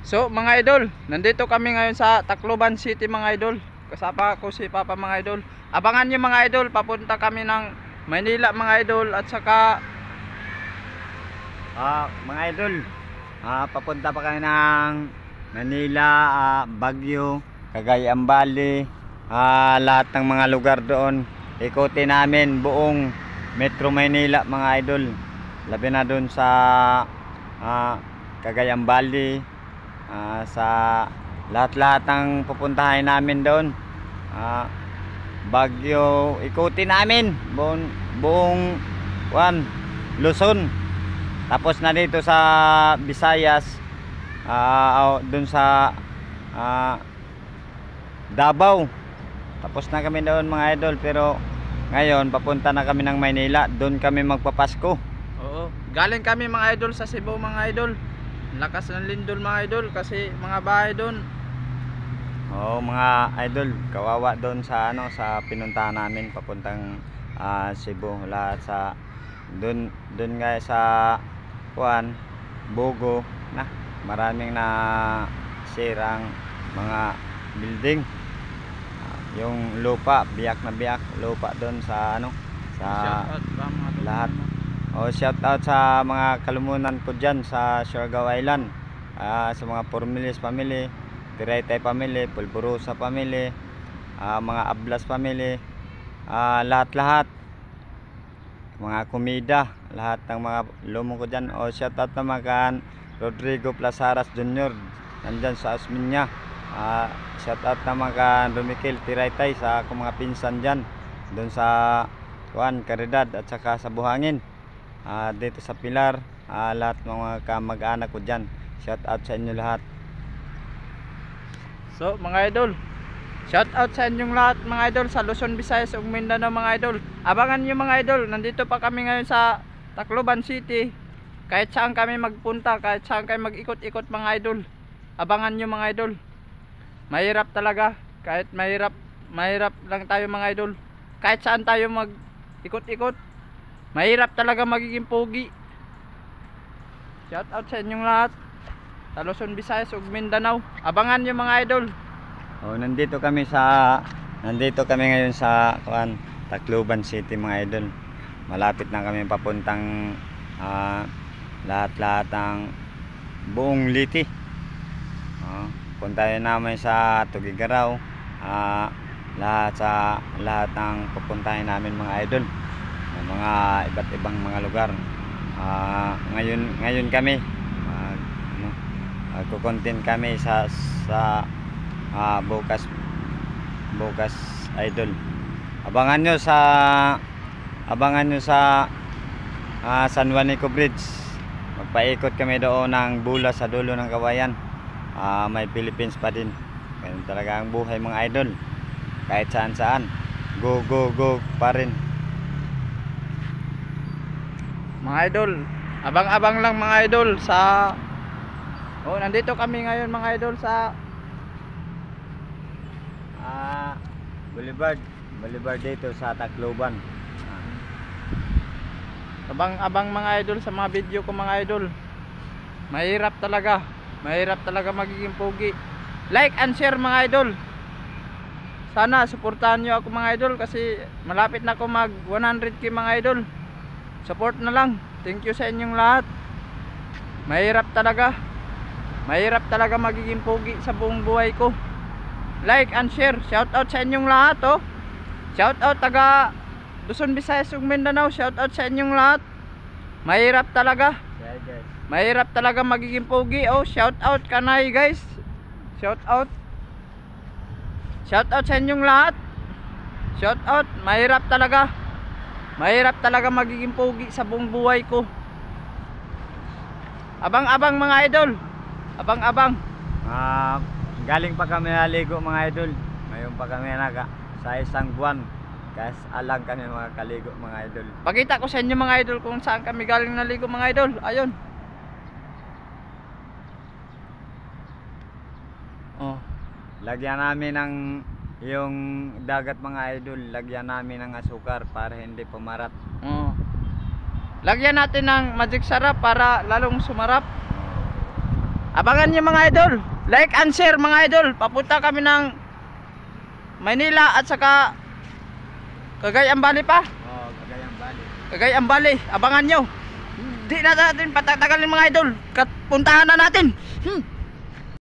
So mga idol, nandito kami ngayon sa Tacloban City mga idol. Kasama ko si Papa mga idol. Abangan nyo mga idol, papunta kami ng Maynila mga idol. At saka mga idol, papunta pa kami ng Manila, Baguio, Cagayan Valley, lahat ng mga lugar doon. Ikutin namin buong Metro Manila mga idol. Labi na doon sa Cagayan Valley, sa lahat-lahat ng pupuntahan namin doon. Baguio, ikutin namin buong Luzon. Tapos na dito sa Visayas, doon sa Davao. Tapos na kami doon mga idol, pero ngayon papunta na kami ng Maynila. Doon kami magpapasko. oo, galing kami mga idol sa Cebu mga idol. Lakas ng lindol mga idol kasi mga bahay doon. Oo mga idol, kawawa doon sa sa pinuntahan namin papuntang Cebu. Lahat sa doon nga sa Bogo na maraming na sirang mga building. Yung lupa, biyak na biyak lupa doon sa sa Shoutout pa mga idol. lahat. Shout out sa mga kalumunan ko dyan sa Siargao Island, sa mga Formilis family, Tiraytay family, Pulburosa family, mga Ablas family, lahat-lahat mga komida, lahat ng mga lumong ko dyan. Shout out naman kan Rodrigo Plazaras Jr. nandyan sa Osmeña. Shout out naman kan Rumikil Tiraytay sa akong mga pinsan dyan doon sa Caridad at saka sa Buhangin, dito sa Pilar, lahat ng mga kamag-anak ko dyan. Shout out sa inyo lahat. So mga idol, shout out sa inyong lahat mga idol sa Luzon, Visayas ug Mindanao mga idol. Abangan nyo mga idol, nandito pa kami ngayon sa Tacloban City. Kahit saan kami magpunta, kahit saan kami mag-ikot-ikot mga idol. Abangan nyo mga idol. Mahirap talaga, kahit mahirap lang tayo mga idol. Kahit saan tayo mag-ikot-ikot, mahirap talaga magiging pogi. Shout out sa inyong lahat sa Luzon, Visayas ug Mindanao. Abangan nyo mga idol. Nandito kami ngayon sa Tacloban City mga idol. Malapit na kami papuntang lahat-lahat ng buong Liti. Puntahan namin sa Tugigaraw, lahat ng pupuntahan namin mga idol, mga iba't ibang mga lugar. Ngayon kami magko-content kami sa bukas idol. Abangan nyo sa San Juanico Bridge. Magpaikot kami doon ng Bula sa dulo ng Kawayan. May Philippines pa din. Ganun talaga ang buhay mga idol. Kahit saan go pa rin Mga idol, abang-abang lang mga idol sa nandito kami ngayon mga idol sa Boulevard dito sa Tacloban. abang-abang mga idol sa mga video ko mga idol. Mahirap talaga magiging pogi. Like and share mga idol. Sana suportahan nyo ako mga idol kasi malapit na ako mag 100k mga idol. Support na lang. Thank you sa inyong lahat. Mahirap talaga magiging pogi sa buong buhay ko. Like and share. Shout out sa inyong lahat Shout out taga Luzon, Visayas ug Mindanao. Shout out sa inyong lahat. Mahirap talaga magiging pogi. Shout out kanay guys. Shout out sa inyong lahat. Shout out. Mahirap talaga magiging pogi sa buong buhay ko. Abang-abang mga idol. Abang-abang. Galing pa kami naligo mga idol. Ngayon pa kami sa isang buwan. Guys, alang kami mga kaligo mga idol. Pakita ko sa inyo mga idol kung saan kami galing naligo mga idol. Ayun. Lagyan namin ng yung dagat mga idol. Lagyan namin ng asukar para hindi pumarat. Lagyan natin ng magic sarap para lalong sumarap. Abangan nyo mga idol. Like and share mga idol. Papunta kami ng Maynila at saka Cagayan Valley pa. Oh, Cagayan Valley. Cagayan Valley. Abangan nyo. Di na natin patatagalin mga idol. Puntahan na natin.